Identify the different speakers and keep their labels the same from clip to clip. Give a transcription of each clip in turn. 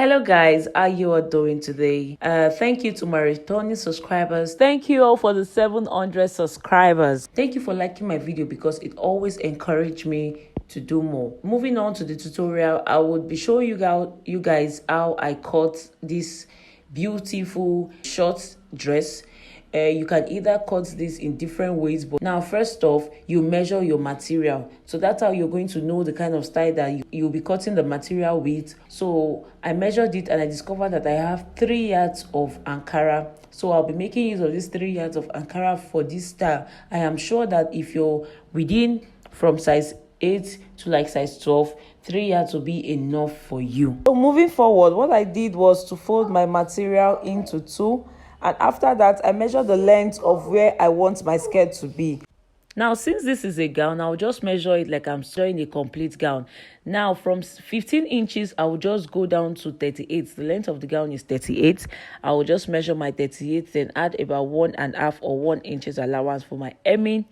Speaker 1: Hello guys, how you all doing today? Thank you to my returning subscribers. Thank you all for the 700 subscribers. Thank you for liking my video because it always encouraged me to do more. Moving on to the tutorial, I would be showing you guys how I cut this beautiful short dress. You can either cut this in different ways, but now first off you measure your material, so that's how you're going to know the kind of style that you'll be cutting the material with. So I measured it and I discovered that I have 3 yards of Ankara, so I'll be making use of these 3 yards of Ankara for this style. I am sure that if you're within from size 8 to like size 12, 3 yards will be enough for you. So moving forward, what I did was to fold my material into 2, and after that I measure the length of where I want my skirt to be. Now since this is a gown, I'll just measure it like I'm sewing a complete gown. Now from 15 inches I will just go down to 38. The length of the gown is 38. I will just measure my 38, then add about 1.5 or 1 inches allowance for my hemming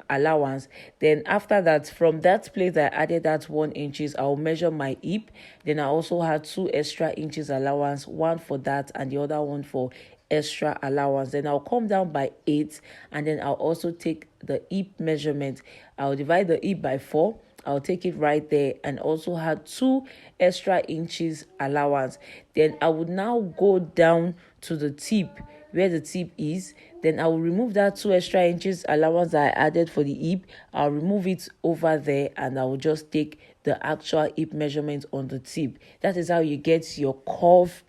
Speaker 1: allowance. Then after that, from that place I added that 1 inches, I'll measure my hip. Then I also had 2 extra inches allowance, one for that and the other one for extra allowance. Then I'll come down by 8, and then I'll also take the hip measurement. I'll divide the hip by 4. I'll take it right there and also had 2 extra inches allowance. Then I would now go down to the tip, where the tip is. Then I will remove that 2 extra inches allowance that I added for the hip. I'll remove it over there and I will just take the actual hip measurement on the tip. That is how you get your curve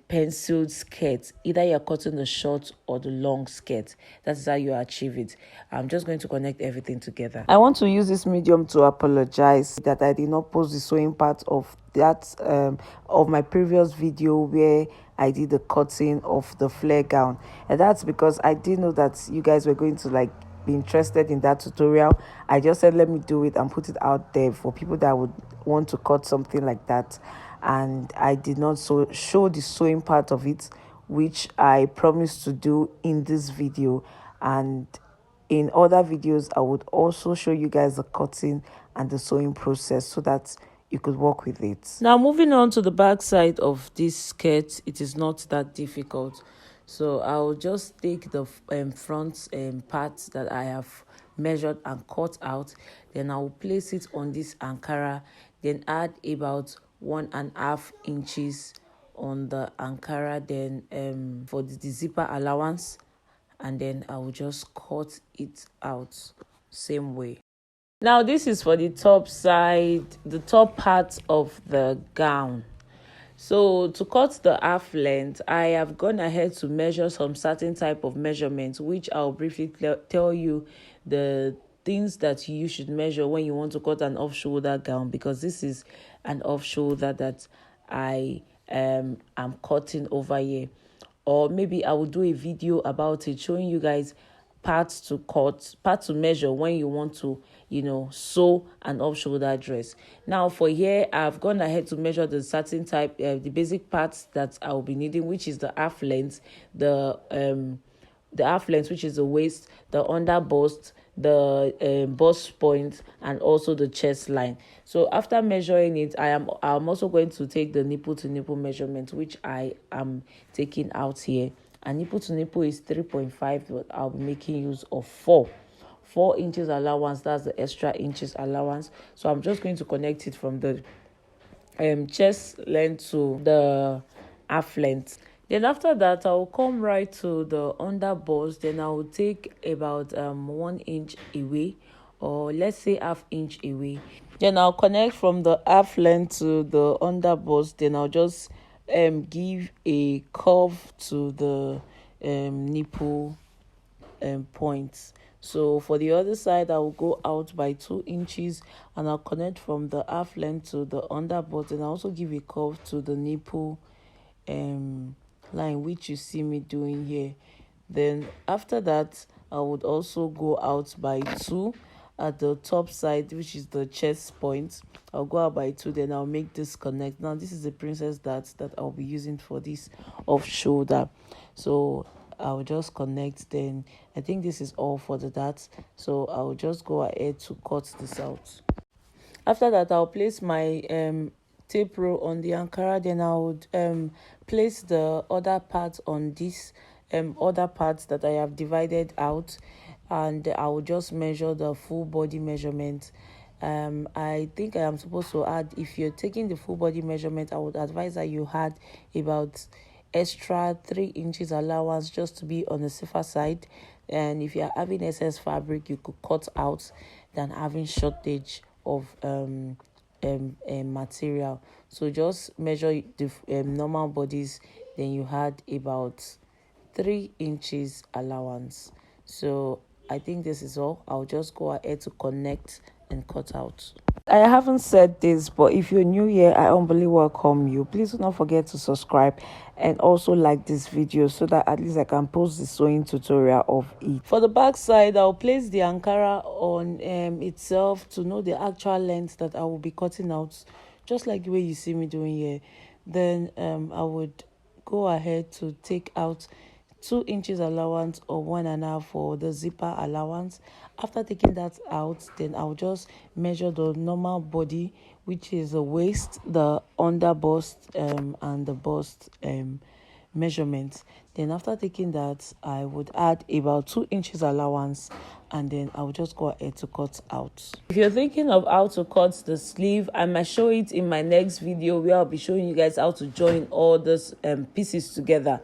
Speaker 1: penciled skirt. Either you're cutting the short or the long skirt. That is how you achieve it. I'm just going to connect everything together. I want to use this medium to apologize that I did not post the sewing part of that of my previous video where I did the cutting of the flare gown, and that's because I didn't know that you guys were going to be interested in that tutorial. I just said let me do it and put it out there for people that would want to cut something like that, and I did not show the sewing part of it, which I promised to do in this video. And in other videos I would also show you guys the cutting and the sewing process so that you could work with it. Now moving on to the back side of this skirt, it is not that difficult. So I'll just take the front part that I have measured and cut out. Then I'll place it on this Ankara, then add about 1.5 inches on the Ankara, then for the zipper allowance, and then I will just cut it out same way. Now this is for the top side, the top part of the gown. So to cut the half length, I have gone ahead to measure some certain type of measurements, which I'll briefly tell you the things that you should measure when you want to cut an off-shoulder gown, because this is an off-shoulder that I am cutting over here. Or maybe I will do a video about it, showing you guys parts to cut, part to measure when you want to sew an off-shoulder dress. Now for here, I've gone ahead to measure the certain type, the basic parts that I'll be needing, which is the half length, the half length, which is the waist, the under bust, the bust point, and also the chest line. So after measuring it, I'm also going to take the nipple to nipple measurement, which I am taking out here. And nipple to nipple is 3.5, but I'll be making use of 4 inches allowance. That's the extra inches allowance. So I'm just going to connect it from the chest length to the half length. Then after that, I'll come right to the under bust. Then I'll take about 1 inch away, or let's say half inch away. Then I'll connect from the half length to the under bust. Then I'll just give a curve to the nipple points. So for the other side, I will go out by 2 inches and I'll connect from the half length to the under bust, and I'll also give a curve to the nipple line, which you see me doing here. Then after that, I would also go out by 2 at the top side, which is the chest point. I'll go out by 2, then I'll make this connect. Now this is the princess dart that I'll be using for this off shoulder, so I'll just connect. Then I think this is all for the darts, so I'll just go ahead to cut this out. After that, I'll place my tape roll on the Ankara, then I would place the other parts on this other parts that I have divided out, and I will just measure the full body measurement. I think I am supposed to add, if you're taking the full body measurement, I would advise that you had about extra 3 inches allowance just to be on the safer side. And if you are having excess fabric, you could cut out than having shortage of material. So just measure the normal bodies, then you had about 3 inches allowance. So I think this is all. I'll just go ahead to connect and cut out. I haven't said this, but if you're new here, I humbly welcome you. Please do not forget to subscribe and also like this video so that at least I can post the sewing tutorial of it. For the back side, I'll place the Ankara on itself to know the actual length that I will be cutting out, just like the way you see me doing here. Then I would go ahead to take out 2 inches allowance or 1.5 for the zipper allowance. After taking that out, then I'll just measure the normal body, which is the waist, the under bust and the bust measurements. Then after taking that, I would add about 2 inches allowance, and then I'll just go ahead to cut out. If you're thinking of how to cut the sleeve, I might show it in my next video where I'll be showing you guys how to join all those pieces together.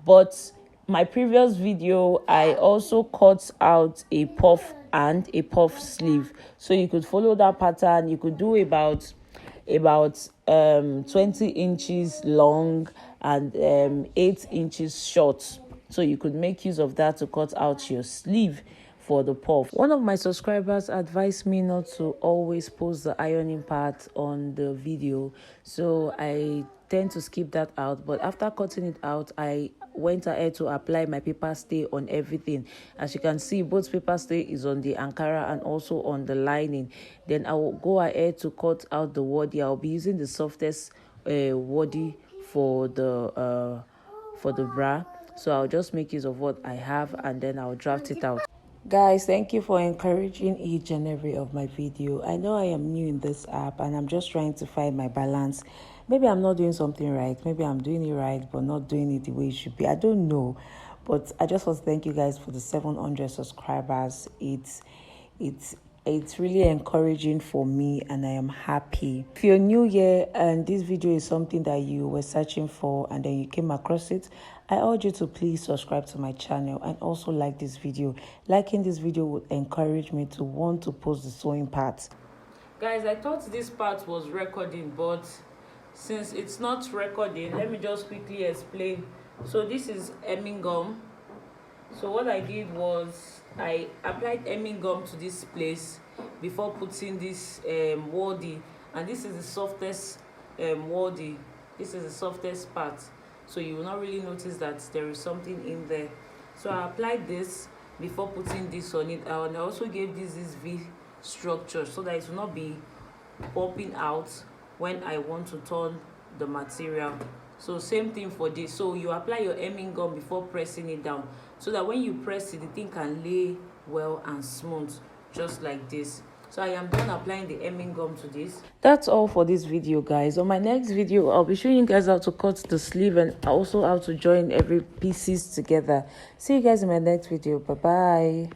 Speaker 1: But my previous video, I also cut out a puff and a puff sleeve, so you could follow that pattern. You could do about 20 inches long and 8 inches short, so you could make use of that to cut out your sleeve for the puff. One of my subscribers advised me not to always post the ironing part on the video, so I tend to skip that out. But after cutting it out, I went ahead to apply my paper stay on everything. As you can see, both paper stay is on the Ankara and also on the lining. Then I will go ahead to cut out the waddy. I'll be using the softest waddy for the bra, so I'll just make use of what I have and then I'll draft it out. Guys, thank you for encouraging each and every of my video. I know I am new in this app and I'm just trying to find my balance. Maybe I'm not doing something right. Maybe I'm doing it right, but not doing it the way it should be. I don't know. But I just want to thank you guys for the 700 subscribers. It's really encouraging for me and I am happy. If you're new here and this video is something that you were searching for and then you came across it, I urge you to please subscribe to my channel and also like this video. Liking this video would encourage me to want to post the sewing part. Guys, I thought this part was recording, but since it's not recording, let me just quickly explain. So this is hemming gum. So what I did was I applied hemming gum to this place before putting this waddy, and this is the softest waddy. This is the softest part, so you will not really notice that there is something in there. So I applied this before putting this on it, and I also gave this V structure so that it will not be popping out when I want to turn the material. So same thing for this. So you apply your hemming gum before pressing it down, so that when you press it, the thing can lay well and smooth, just like this. So I am done applying the hemming gum to this. That's all for this video, guys. On my next video, I'll be showing you guys how to cut the sleeve and also how to join every pieces together. See you guys in my next video. Bye bye.